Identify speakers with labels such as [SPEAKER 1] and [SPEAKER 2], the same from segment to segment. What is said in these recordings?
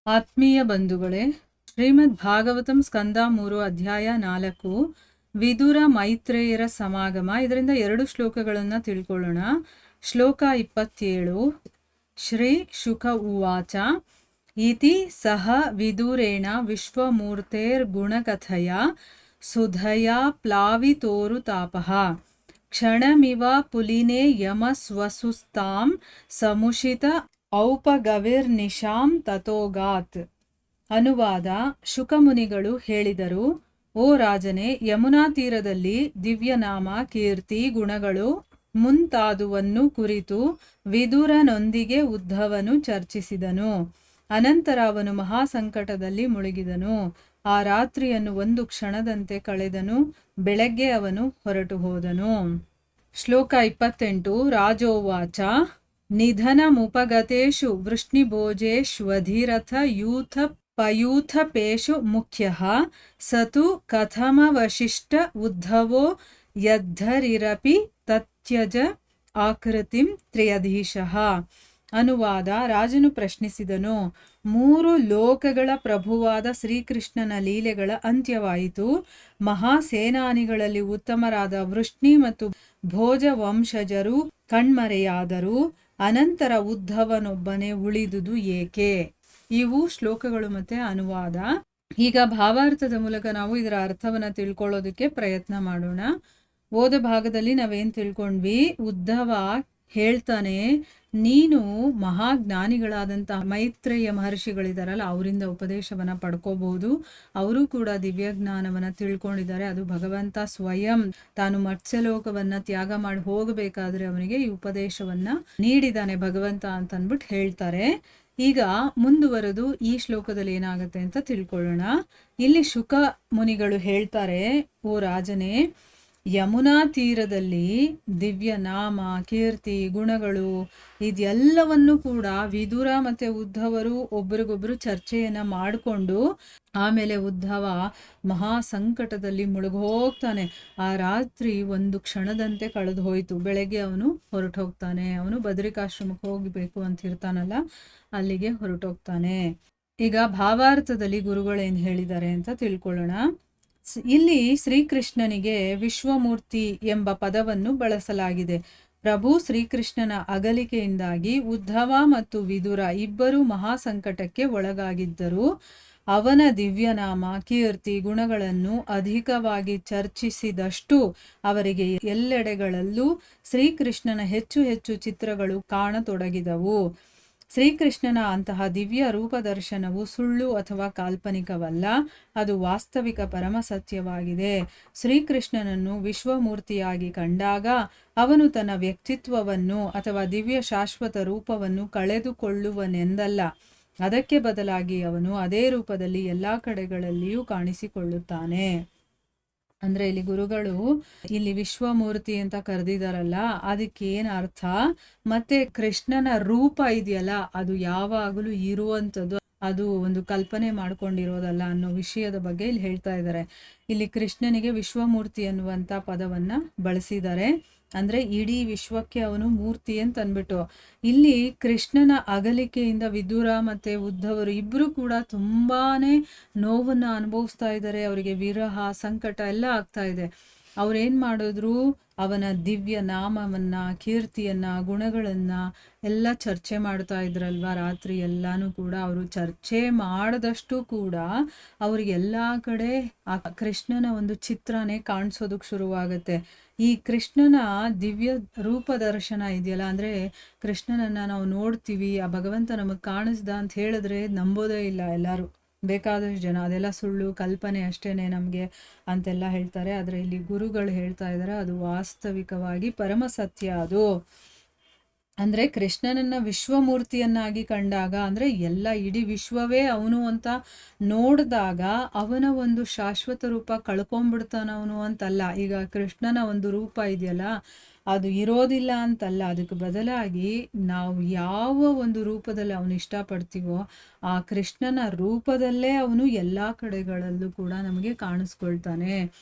[SPEAKER 1] ಆತ್ಮೀಯ ಬಂಧುಗಳೇ, ಶ್ರೀಮದ್ ಭಾಗವತಂ ಸ್ಕಂದ 3 ಅಧ್ಯಾಯ 4 ವಿದುರ ಮೈತ್ರೇಯರ ಸಮಾಗಮ. ಇದರಿಂದ 2 ಶ್ಲೋಕಗಳನ್ನು ತಿಳ್ಕೊಳ್ಳೋಣ. ಶ್ಲೋಕ 27. ಶ್ರೀ ಶುಕ ಉವಾಚ ಇತಿ ಸಹ ವಿದುರೇಣ ವಿಶ್ವಮೂರ್ತೇರ್ಗುಣಕಥಯ ಸುಧಯಾ ಪ್ಲಾವಿತೋರು ತಾಪಃ ಕ್ಷಣಮಿವ ಪುಲಿನೇ ಯಮ ಸ್ವಸುಸ್ತಾಂ ಸಮುಷಿತ ಔಪಗವಿರ್ನಿಶಾಂ ತಥೋಗಾತ್. ಅನುವಾದ. ಶುಕಮುನಿಗಳು ಹೇಳಿದರು, ಓ ರಾಜನೇ, ಯಮುನಾ ತೀರದಲ್ಲಿ ದಿವ್ಯನಾಮ, ಕೀರ್ತಿ, ಗುಣಗಳು ಮುಂತಾದುವನ್ನು ಕುರಿತು ವಿದುರನೊಂದಿಗೆ ಉದ್ಧವನು ಚರ್ಚಿಸಿದನು. ಅನಂತರ ಅವನು ಮಹಾಸಂಕಟದಲ್ಲಿ ಮುಳುಗಿದನು. ಆ ರಾತ್ರಿಯನ್ನು ಒಂದು ಕ್ಷಣದಂತೆ ಕಳೆದನು. ಬೆಳಗ್ಗೆ ಅವನು ಹೊರಟು ಹೋದನು. ಶ್ಲೋಕ 28. ರಾಜೋವಾಚ ನಿಧನಮುಪಗತೇಷು ವೃಷ್ಣಿಭೋಜೇಷ್ವಧಿರಥ ಯೂಥ ಪಯೂಥಪೇಷು ಮುಖ್ಯಃ ಸತು ಕಥಮವಶಿಷ್ಟ ಉದ್ಧವೋ ಯದ್ಧರಿರಪಿ ತತ್ಯಜ ಆಕೃತಿಂ ತ್ರಿಯಧೀಶಃ. ಅನುವಾದ. ರಾಜನು ಪ್ರಶ್ನಿಸಿದನು, 3 ಲೋಕಗಳ ಪ್ರಭುವಾದ ಶ್ರೀಕೃಷ್ಣನ ಲೀಲೆಗಳ ಅಂತ್ಯವಾಯಿತು. ಮಹಾಸೇನಾನಿಗಳಲ್ಲಿ ಉತ್ತಮರಾದ ವೃಷ್ಣಿ ಮತ್ತು ಭೋಜ ವಂಶಜರು ಕಣ್ಮರೆಯಾದರು. ಅನಂತರ ಉದ್ಧವನೊಬ್ಬನೇ ಉಳಿದುದು ಏಕೆ? ಇವು ಶ್ಲೋಕಗಳು ಮತ್ತೆ ಅನುವಾದ. ಈಗ ಭಾವಾರ್ಥದ ಮೂಲಕ ನಾವು ಇದರ ಅರ್ಥವನ್ನ ತಿಳ್ಕೊಳ್ಳೋದಕ್ಕೆ ಪ್ರಯತ್ನ ಮಾಡೋಣ. ಓದ ಭಾಗದಲ್ಲಿ ನಾವೇನ್ ತಿಳ್ಕೊಂಡ್ವಿ? ಉದ್ಧವ ಹೇಳ್ತಾನೆ, ನೀನು ಮಹಾಜ್ಞಾನಿಗಳಾದಂತಹ ಮೈತ್ರೇಯ ಮಹರ್ಷಿಗಳಿದಾರಲ್ಲ, ಅವರಿಂದ ಉಪದೇಶವನ್ನ ಪಡ್ಕೋಬಹುದು. ಅವರು ಕೂಡ ದಿವ್ಯ ಜ್ಞಾನವನ್ನ ತಿಳ್ಕೊಂಡಿದ್ದಾರೆ. ಅದು ಭಗವಂತ ಸ್ವಯಂ ತಾನು ಮತ್ಸ್ಯಲೋಕವನ್ನ ತ್ಯಾಗ ಮಾಡಿ ಹೋಗಬೇಕಾದ್ರೆ ಅವನಿಗೆ ಈ ಉಪದೇಶವನ್ನ ನೀಡಿದಾನೆ ಭಗವಂತ ಅಂತ ಅಂದ್ಬಿಟ್ಟು ಹೇಳ್ತಾರೆ. ಈಗ ಮುಂದುವರೆದು ಈ ಶ್ಲೋಕದಲ್ಲಿ ಏನಾಗುತ್ತೆ ಅಂತ ತಿಳ್ಕೊಳ್ಳೋಣ. ಇಲ್ಲಿ ಶುಕ ಮುನಿಗಳು ಹೇಳ್ತಾರೆ, ಓ ರಾಜನೇ, ಯಮುನಾ ತೀರದಲ್ಲಿ ದಿವ್ಯ ನಾಮ, ಕೀರ್ತಿ, ಗುಣಗಳು ಇದೆಲ್ಲವನ್ನು ಕೂಡ ವಿದುರ ಮತ್ತೆ ಉದ್ಧವರು ಒಬ್ಬರಿಗೊಬ್ಬರು ಚರ್ಚೆಯನ್ನ ಮಾಡಿಕೊಂಡು ಆಮೇಲೆ ಉದ್ಧವ ಮಹಾ ಸಂಕಟದಲ್ಲಿ ಮುಳುಗೋಗ್ತಾನೆ. ಆ ರಾತ್ರಿ ಒಂದು ಕ್ಷಣದಂತೆ ಕಳೆದು ಹೋಯ್ತು. ಬೆಳಗ್ಗೆ ಅವನು ಹೊರಟೋಗ್ತಾನೆ. ಅವನು ಬದರಿಕಾಶ್ರಮಕ್ಕೆ ಹೋಗಬೇಕು ಅಂತ ಇರ್ತಾನಲ್ಲ, ಅಲ್ಲಿಗೆ ಹೊರಟೋಗ್ತಾನೆ. ಈಗ ಭಾವಾರ್ಥದಲ್ಲಿ ಗುರುಗಳೇನು ಹೇಳಿದ್ದಾರೆ ಅಂತ ತಿಳ್ಕೊಳ್ಳೋಣ. ಇಲ್ಲಿ ಶ್ರೀಕೃಷ್ಣನಿಗೆ ವಿಶ್ವಮೂರ್ತಿ ಎಂಬ ಪದವನ್ನು ಬಳಸಲಾಗಿದೆ. ಪ್ರಭು ಶ್ರೀಕೃಷ್ಣನ ಅಗಲಿಕೆಯಿಂದಾಗಿ ಉದ್ಧವ ಮತ್ತು ವಿದುರ ಇಬ್ಬರು ಮಹಾಸಂಕಟಕ್ಕೆ ಒಳಗಾಗಿದ್ದರು. ಅವನ ದಿವ್ಯನಾಮ, ಕೀರ್ತಿ, ಗುಣಗಳನ್ನು ಅಧಿಕವಾಗಿ ಚರ್ಚಿಸಿದಷ್ಟು ಅವರಿಗೆ ಎಲ್ಲೆಡೆಗಳಲ್ಲೂ ಶ್ರೀಕೃಷ್ಣನ ಹೆಚ್ಚು ಹೆಚ್ಚು ಚಿತ್ರಗಳು ಕಾಣತೊಡಗಿದವು. ಶ್ರೀಕೃಷ್ಣನ ಅಂತಹ ದಿವ್ಯ ರೂಪದರ್ಶನವು ಸುಳ್ಳು ಅಥವಾ ಕಾಲ್ಪನಿಕವಲ್ಲ, ಅದು ವಾಸ್ತವಿಕ ಪರಮ ಸತ್ಯವಾಗಿದೆ. ಶ್ರೀಕೃಷ್ಣನನ್ನು ವಿಶ್ವಮೂರ್ತಿಯಾಗಿ ಕಂಡಾಗ ಅವನು ತನ್ನ ವ್ಯಕ್ತಿತ್ವವನ್ನು ಅಥವಾ ದಿವ್ಯ ಶಾಶ್ವತ ರೂಪವನ್ನು ಕಳೆದುಕೊಳ್ಳುವನೆಂದಲ್ಲ. ಅದಕ್ಕೆ ಬದಲಾಗಿ ಅವನು ಅದೇ ರೂಪದಲ್ಲಿ ಎಲ್ಲಾ ಕಡೆಗಳಲ್ಲಿಯೂ ಕಾಣಿಸಿಕೊಳ್ಳುತ್ತಾನೆ. ಅಂದ್ರೆ ಇಲ್ಲಿ ಗುರುಗಳು ಇಲ್ಲಿ ವಿಶ್ವಮೂರ್ತಿ ಅಂತ ಕರೆದಿದಾರಲ್ಲ, ಅದಕ್ಕೆ ಏನ್ ಅರ್ಥ? ಮತ್ತೆ ಕೃಷ್ಣನ ರೂಪ ಇದೆಯಲ್ಲ, ಅದು ಯಾವಾಗಲೂ ಇರುವಂಥದ್ದು, ಅದು ಒಂದು ಕಲ್ಪನೆ ಮಾಡ್ಕೊಂಡಿರೋದಲ್ಲ ಅನ್ನೋ ವಿಷಯದ ಬಗ್ಗೆ ಇಲ್ಲಿ ಹೇಳ್ತಾ ಇದ್ದಾರೆ. ಇಲ್ಲಿ ಕೃಷ್ಣನಿಗೆ ವಿಶ್ವಮೂರ್ತಿ ಅನ್ನುವಂಥ ಪದವನ್ನ ಬಳಸಿದ್ದಾರೆ. ಅಂದ್ರೆ ಇಡೀ ವಿಶ್ವಕ್ಕೆ ಅವನು ಮೂರ್ತಿ ಅಂತ ಅಂದ್ಬಿಟ್ಟು. ಇಲ್ಲಿ ಕೃಷ್ಣನ ಅಗಲಿಕೆಯಿಂದ ವಿದುರ ಮತ್ತೆ ಉದ್ಧವರು ಇಬ್ರು ಕೂಡ ತುಂಬಾನೇ ನೋವನ್ನ ಅನುಭವಿಸ್ತಾ ಇದ್ದಾರೆ. ಅವರಿಗೆ ವಿರಹ, ಸಂಕಟ ಎಲ್ಲ ಆಗ್ತಾ ಇದೆ. ಅವ್ರೇನ್ ಮಾಡಿದ್ರು? ಅವನ ದಿವ್ಯ ನಾಮವನ್ನ, ಕೀರ್ತಿಯನ್ನ, ಗುಣಗಳನ್ನ ಎಲ್ಲ ಚರ್ಚೆ ಮಾಡ್ತಾ ಇದ್ರಲ್ವಾ ರಾತ್ರಿ ಎಲ್ಲಾನು ಕೂಡ. ಅವರು ಚರ್ಚೆ ಮಾಡದಷ್ಟು ಕೂಡ ಅವ್ರಿಗೆ ಎಲ್ಲಾ ಕಡೆ ಆ ಕೃಷ್ಣನ ಒಂದು ಚಿತ್ರನೇ ಕಾಣಿಸೋದಕ್ಕೆ ಶುರುವಾಗತ್ತೆ. ಈ ಕೃಷ್ಣನ ದಿವ್ಯ ರೂಪ ದರ್ಶನ ಇದೆಯಲ್ಲ, ಅಂದ್ರೆ ಕೃಷ್ಣನನ್ನ ನಾವು ನೋಡ್ತೀವಿ, ಆ ಭಗವಂತ ನಮಗ್ ಕಾಣಿಸ್ದ ಅಂತ ಹೇಳಿದ್ರೆ ನಂಬೋದೇ ಇಲ್ಲ ಎಲ್ಲಾರು, ಬೇಕಾದಷ್ಟು ಜನ. ಅದೆಲ್ಲ ಸುಳ್ಳು, ಕಲ್ಪನೆ ಅಷ್ಟೇನೆ ನಮ್ಗೆ ಅಂತೆಲ್ಲ ಹೇಳ್ತಾರೆ. ಆದ್ರೆ ಇಲ್ಲಿ ಗುರುಗಳು ಹೇಳ್ತಾ ಇದ್ದಾರೆ, ಅದು ವಾಸ್ತವಿಕವಾಗಿ ಪರಮ ಸತ್ಯ. ಅದು ಅಂದ್ರೆ ಕೃಷ್ಣನನ್ನ ವಿಶ್ವಮೂರ್ತಿಯನ್ನಾಗಿ ಕಂಡಾಗ, ಅಂದ್ರೆ ಎಲ್ಲ ಇಡೀ ವಿಶ್ವವೇ ಅವನು ಅಂತ ನೋಡಿದಾಗ ಅವನ ಒಂದು ಶಾಶ್ವತ ರೂಪ ಕಳ್ಕೊಂಡ್ಬಿಡ್ತಾನವನು ಅಂತಲ್ಲ. ಈಗ ಕೃಷ್ಣನ ಒಂದು ರೂಪ ಇದೆಯಲ್ಲ, ಅದು ಇರೋದಿಲ್ಲ ಅಂತಲ್ಲ. ಅದಕ್ಕೆ ಬದಲಾಗಿ ನಾವು ಯಾವ ಒಂದು ರೂಪದಲ್ಲಿ ಅವನು ಇಷ್ಟಪಡ್ತೀವೋ ಆ ಕೃಷ್ಣನ ರೂಪದಲ್ಲೇ ಅವನು ಎಲ್ಲ ಕಡೆಗಳಲ್ಲೂ ಕೂಡ ನಮಗೆ ಕಾಣಿಸ್ಕೊಳ್ತಾನೆ.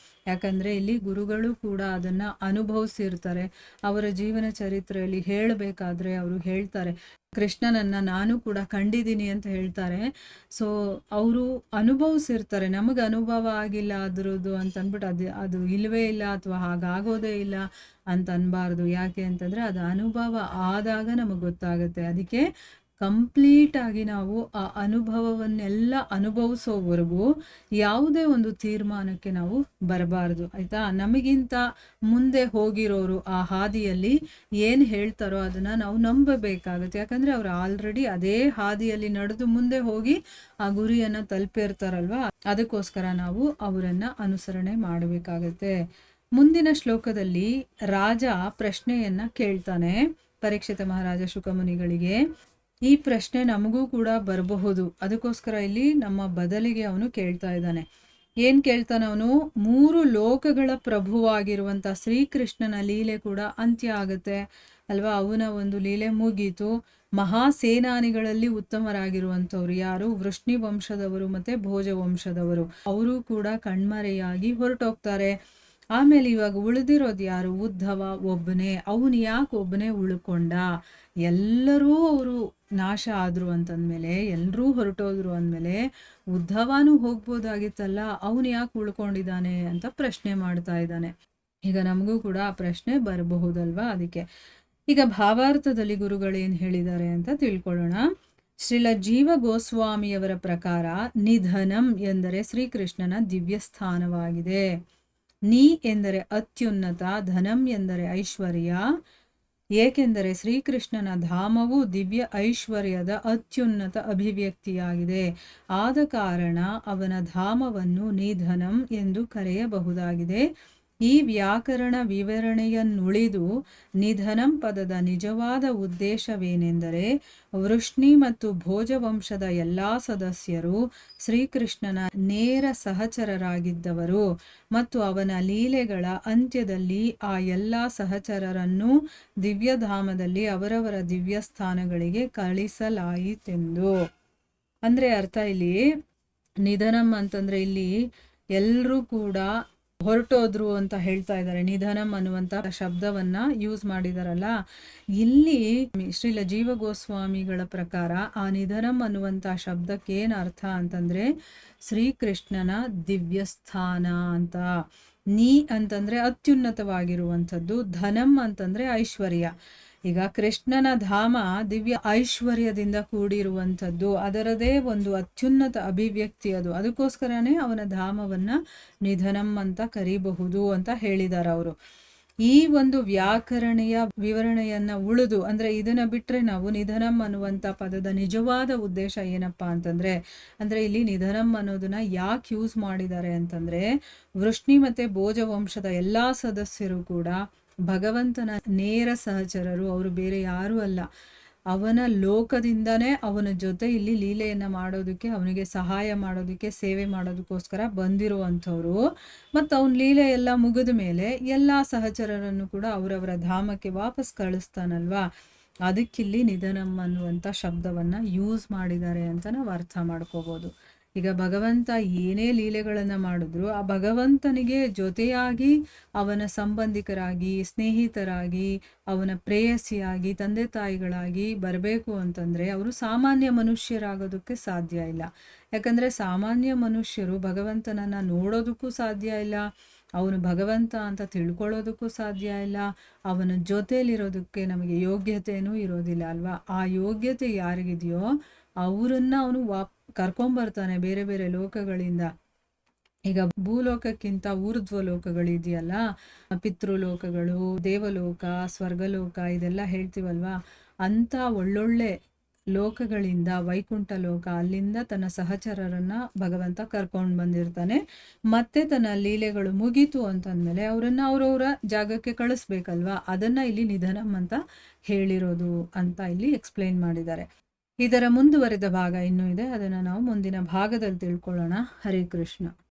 [SPEAKER 1] ಯಾಕಂದರೆ ಇಲ್ಲಿ ಗುರುಗಳು ಕೂಡ ಅದನ್ನು ಅನುಭವಿಸಿರ್ತಾರೆ. ಅವರ ಜೀವನ ಚರಿತ್ರೆಯಲ್ಲಿ ಹೇಳಬೇಕಾದ್ರೆ ಅವರು ಹೇಳ್ತಾರೆ, ಕೃಷ್ಣನನ್ನು ನಾನು ಕೂಡ ಕಂಡಿದ್ದೀನಿ ಅಂತ ಹೇಳ್ತಾರೆ. ಸೊ ಅವರು ಅನುಭವಿಸಿರ್ತಾರೆ. ನಮಗೆ ಅನುಭವ ಆಗಿಲ್ಲ ಅದರದ್ದು ಅಂತಂದ್ಬಿಟ್ಟು ಅದು ಇಲ್ಲವೇ ಇಲ್ಲ ಅಥವಾ ಹಾಗಾಗೋದೇ ಇಲ್ಲ ಅಂತ ಅನ್ಬಾರ್ದು. ಯಾಕೆ ಅಂತಂದರೆ ಅದು ಅನುಭವ ಆದಾಗ ನಮಗೆ ಗೊತ್ತಾಗುತ್ತೆ. ಅದಕ್ಕೆ ಕಂಪ್ಲೀಟಾಗಿ ನಾವು ಆ ಅನುಭವವನ್ನೆಲ್ಲ ಅನುಭವಿಸೋವರೆಗೂ ಯಾವುದೇ ಒಂದು ತೀರ್ಮಾನಕ್ಕೆ ನಾವು ಬರಬಾರ್ದು, ಆಯಿತಾ? ನಮಗಿಂತ ಮುಂದೆ ಹೋಗಿರೋರು ಆ ಹಾದಿಯಲ್ಲಿ ಏನು ಹೇಳ್ತಾರೋ ಅದನ್ನು ನಾವು ನಂಬಬೇಕಾಗುತ್ತೆ. ಯಾಕಂದರೆ ಅವರು ಆಲ್ರೆಡಿ ಅದೇ ಹಾದಿಯಲ್ಲಿ ನಡೆದು ಮುಂದೆ ಹೋಗಿ ಆ ಗುರಿಯನ್ನು ತಲುಪಿರ್ತಾರಲ್ವ. ಅದಕ್ಕೋಸ್ಕರ ನಾವು ಅವರನ್ನು ಅನುಸರಣೆ ಮಾಡಬೇಕಾಗತ್ತೆ. ಮುಂದಿನ ಶ್ಲೋಕದಲ್ಲಿ ರಾಜ ಪ್ರಶ್ನೆಯನ್ನು ಕೇಳ್ತಾನೆ ಪರೀಕ್ಷಿತ ಮಹಾರಾಜ ಶುಕಮುನಿಗಳಿಗೆ. ಈ ಪ್ರಶ್ನೆ ನಮಗೂ ಕೂಡ ಬರಬಹುದು. ಅದಕ್ಕೋಸ್ಕರ ಇಲ್ಲಿ ನಮ್ಮ ಬದಲಿಗೆ ಅವನು ಕೇಳ್ತಾ ಇದ್ದಾನೆ. ಏನು ಕೇಳ್ತಾನೆ ಅವನು? 3 ಲೋಕಗಳ ಪ್ರಭುವಾಗಿರುವಂಥ ಶ್ರೀಕೃಷ್ಣನ ಲೀಲೆ ಕೂಡ ಅಂತ್ಯ ಆಗುತ್ತೆ ಅಲ್ವಾ? ಅವನ ಒಂದು ಲೀಲೆ ಮುಗೀತು. ಮಹಾಸೇನಾನಿಗಳಲ್ಲಿ ಉತ್ತಮರಾಗಿರುವಂಥವ್ರು ಯಾರು? ವೃಷ್ಣಿ ವಂಶದವರು ಮತ್ತು ಭೋಜ ವಂಶದವರು. ಅವರು ಕೂಡ ಕಣ್ಮರೆಯಾಗಿ ಹೊರಟೋಗ್ತಾರೆ. ಆಮೇಲೆ ಇವಾಗ ಉಳಿದಿರೋದು ಯಾರು? ಉದ್ಧವ ಒಬ್ಬನೇ. ಅವನು ಯಾಕೆ ಒಬ್ಬನೇ ಉಳ್ಕೊಂಡ? ಎಲ್ಲರೂ ಅವರು ನಾಶ ಆದರು ಅಂತಂದಮೇಲೆ, ಎಲ್ಲರೂ ಹೊರಟೋದ್ರು ಅಂದಮೇಲೆ ಉದ್ಧವನೂ ಹೋಗ್ಬೋದಾಗಿತ್ತಲ್ಲ, ಅವನು ಯಾಕೆ ಉಳ್ಕೊಂಡಿದ್ದಾನೆ ಅಂತ ಪ್ರಶ್ನೆ ಮಾಡ್ತಾ ಇದ್ದಾನೆ. ಈಗ ನಮಗೂ ಕೂಡ ಆ ಪ್ರಶ್ನೆ ಬರಬಹುದಲ್ವಾ? ಅದಕ್ಕೆ ಈಗ ಭಾವಾರ್ಥದಲ್ಲಿ ಗುರುಗಳೇನು ಹೇಳಿದ್ದಾರೆ ಅಂತ ತಿಳ್ಕೊಳ್ಳೋಣ. ಶ್ರೀಲ ಜೀವ ಗೋಸ್ವಾಮಿಯವರ ಪ್ರಕಾರ ನಿಧನಂ ಎಂದರೆ ಶ್ರೀಕೃಷ್ಣನ ದಿವ್ಯ ಸ್ಥಾನವಾಗಿದೆ. ನೀ ಎಂದರೆ ಅತ್ಯುನ್ನತ, ಧನಂ ಎಂದರೆ ಐಶ್ವರ್ಯ. ಏಕೆಂದರೆ ಶ್ರೀಕೃಷ್ಣನ ಧಾಮವು ದಿವ್ಯ ಐಶ್ವರ್ಯದ ಅತ್ಯುನ್ನತ ಅಭಿವ್ಯಕ್ತಿಯಾಗಿದೆ. ಆದ ಕಾರಣ ಅವನ ಧಾಮವನ್ನು ನಿಧನಂ ಎಂದು ಕರೆಯಬಹುದಾಗಿದೆ. ಈ ವ್ಯಾಕರಣ ವಿವರಣೆಯನ್ನುಳಿದು ನಿಧನಂ ಪದದ ನಿಜವಾದ ಉದ್ದೇಶವೇನೆಂದರೆ, ವೃಷ್ಣಿ ಮತ್ತು ಭೋಜವಂಶದ ಎಲ್ಲ ಸದಸ್ಯರು ಶ್ರೀಕೃಷ್ಣನ ನೇರ ಸಹಚರರಾಗಿದ್ದವರು ಮತ್ತು ಅವನ ಲೀಲೆಗಳ ಅಂತ್ಯದಲ್ಲಿ ಆ ಎಲ್ಲ ಸಹಚರರನ್ನು ದಿವ್ಯಧಾಮದಲ್ಲಿ ಅವರವರ ದಿವ್ಯ ಸ್ಥಾನಗಳಿಗೆ ಕಳಿಸಲಾಯಿತೆಂದು. ಅಂದರೆ ಅರ್ಥ ಇಲ್ಲಿ ನಿಧನಂ ಅಂತಂದರೆ ಇಲ್ಲಿ ಎಲ್ಲರೂ ಕೂಡ ಹೊರಟೋದ್ರು ಅಂತ ಹೇಳ್ತಾ ಇದ್ದಾರೆ. ನಿಧನಂ ಅನ್ನುವಂಥ ಶಬ್ದವನ್ನ ಯೂಸ್ ಮಾಡಿದಾರಲ್ಲ, ಇಲ್ಲಿ ಶ್ರೀಲ ಜೀವ ಗೋಸ್ವಾಮಿಗಳ ಪ್ರಕಾರ ಆ ನಿಧನಂ ಅನ್ನುವಂಥ ಶಬ್ದಕ್ಕೆ ಏನು ಅರ್ಥ ಅಂತಂದ್ರೆ ಶ್ರೀಕೃಷ್ಣನ ದಿವ್ಯಸ್ಥಾನ ಅಂತ. ನೀ ಅಂತಂದ್ರೆ ಅತ್ಯುನ್ನತವಾಗಿರುವಂಥದ್ದು, ಧನಂ ಅಂತಂದ್ರೆ ಐಶ್ವರ್ಯ. ಈಗ ಕೃಷ್ಣನ ಧಾಮ ದಿವ್ಯ ಐಶ್ವರ್ಯದಿಂದ ಕೂಡಿರುವಂಥದ್ದು, ಅದರದೇ ಒಂದು ಅತ್ಯುನ್ನತ ಅಭಿವ್ಯಕ್ತಿ ಅದು. ಅದಕ್ಕೋಸ್ಕರನೇ ಅವನ ಧಾಮವನ್ನ ನಿಧನಂ ಅಂತ ಕರೀಬಹುದು ಅಂತ ಹೇಳಿದ್ದಾರೆ ಅವರು. ಈ ಒಂದು ವ್ಯಾಕರಣೆಯ ವಿವರಣೆಯನ್ನ ಉಳಿದು, ಅಂದ್ರೆ ಇದನ್ನ ಬಿಟ್ರೆ ನಾವು ನಿಧನಂ ಅನ್ನುವಂಥ ಪದದ ನಿಜವಾದ ಉದ್ದೇಶ ಏನಪ್ಪಾ ಅಂತಂದ್ರೆ ಇಲ್ಲಿ ನಿಧನಂ ಅನ್ನೋದನ್ನ ಯಾಕೆ ಯೂಸ್ ಮಾಡಿದ್ದಾರೆ ಅಂತಂದ್ರೆ, ವೃಷ್ಣಿ ಮತ್ತೆ ಭೋಜ ವಂಶದ ಎಲ್ಲಾ ಸದಸ್ಯರು ಕೂಡ ಭಗವಂತನ ನೇರ ಸಹಚರರು. ಅವರು ಬೇರೆ ಯಾರೂ ಅಲ್ಲ. ಅವನ ಲೋಕದಿಂದನೇ ಅವನ ಜೊತೆ ಇಲ್ಲಿ ಲೀಲೆಯನ್ನು ಮಾಡೋದಕ್ಕೆ, ಅವನಿಗೆ ಸಹಾಯ ಮಾಡೋದಕ್ಕೆ, ಸೇವೆ ಮಾಡೋದಕ್ಕೋಸ್ಕರ ಬಂದಿರುವಂಥವ್ರು. ಮತ್ತು ಅವನ ಲೀಲೆ ಎಲ್ಲ ಮುಗಿದ ಮೇಲೆ ಎಲ್ಲ ಸಹಚರರನ್ನು ಕೂಡ ಅವರವರ ಧಾಮಕ್ಕೆ ವಾಪಸ್ ಕಳಿಸ್ತಾನಲ್ವಾ. ಅದಕ್ಕಿಲ್ಲಿ ನಿಧನಂ ಅನ್ನುವಂಥ ಶಬ್ದವನ್ನು ಯೂಸ್ ಮಾಡಿದ್ದಾರೆ ಅಂತ ನಾವು ಅರ್ಥ ಮಾಡ್ಕೋಬೋದು. ಈಗ ಭಗವಂತ ಏನೇ ಲೀಲೆಗಳನ್ನು ಮಾಡಿದ್ರು ಆ ಭಗವಂತನಿಗೆ ಜೊತೆಯಾಗಿ ಅವನ ಸಂಬಂಧಿಕರಾಗಿ, ಸ್ನೇಹಿತರಾಗಿ, ಅವನ ಪ್ರೇಯಸಿಯಾಗಿ, ತಂದೆ ತಾಯಿಗಳಾಗಿ ಬರಬೇಕು ಅಂತಂದರೆ ಅವರು ಸಾಮಾನ್ಯ ಮನುಷ್ಯರಾಗೋದಕ್ಕೆ ಸಾಧ್ಯ ಇಲ್ಲ. ಯಾಕಂದರೆ ಸಾಮಾನ್ಯ ಮನುಷ್ಯರು ಭಗವಂತನನ್ನು ನೋಡೋದಕ್ಕೂ ಸಾಧ್ಯ ಇಲ್ಲ, ಅವನು ಭಗವಂತ ಅಂತ ತಿಳ್ಕೊಳ್ಳೋದಕ್ಕೂ ಸಾಧ್ಯ ಇಲ್ಲ, ಅವನ ಜೊತೆಯಲ್ಲಿರೋದಕ್ಕೆ ನಮಗೆ ಯೋಗ್ಯತೆಯೂ ಇರೋದಿಲ್ಲ ಅಲ್ವಾ. ಆ ಯೋಗ್ಯತೆ ಯಾರಿಗಿದೆಯೋ ಅವರನ್ನ ಅವನು ಕರ್ಕೊಂಬರ್ತಾನೆ ಬೇರೆ ಬೇರೆ ಲೋಕಗಳಿಂದ. ಈಗ ಭೂಲೋಕಕ್ಕಿಂತ ಊರ್ಧ್ವ ಲೋಕಗಳಿದೆಯಲ್ಲ, ಪಿತೃಲೋಕಗಳು, ದೇವಲೋಕ, ಸ್ವರ್ಗಲೋಕ ಇದೆಲ್ಲ ಹೇಳ್ತೀವಲ್ವಾ, ಅಂಥ ಒಳ್ಳೊಳ್ಳೆ ಲೋಕಗಳಿಂದ ವೈಕುಂಠ ಲೋಕ, ಅಲ್ಲಿಂದ ತನ್ನ ಸಹಚರರನ್ನ ಭಗವಂತ ಕರ್ಕೊಂಡು ಬಂದಿರ್ತಾನೆ. ಮತ್ತೆ ತನ್ನ ಲೀಲೆಗಳು ಮುಗೀತು ಅಂತಂದ್ಮೇಲೆ ಅವರನ್ನ ಅವರವರ ಜಾಗಕ್ಕೆ ಕಳಿಸ್ಬೇಕಲ್ವಾ. ಅದನ್ನ ಇಲ್ಲಿ ನಿಧನಂ ಅಂತ ಹೇಳಿರೋದು ಅಂತ ಇಲ್ಲಿ ಎಕ್ಸ್ಪ್ಲೈನ್ ಮಾಡಿದ್ದಾರೆ. ಇದರ ಮುಂದುವರೆದ ಭಾಗ ಇನ್ನೂ ಇದೆ, ಅದನ್ನು ನಾವು ಮುಂದಿನ ಭಾಗದಲ್ಲಿ ತಿಳ್ಕೊಳ್ಳೋಣ. ಹರೇ ಕೃಷ್ಣ.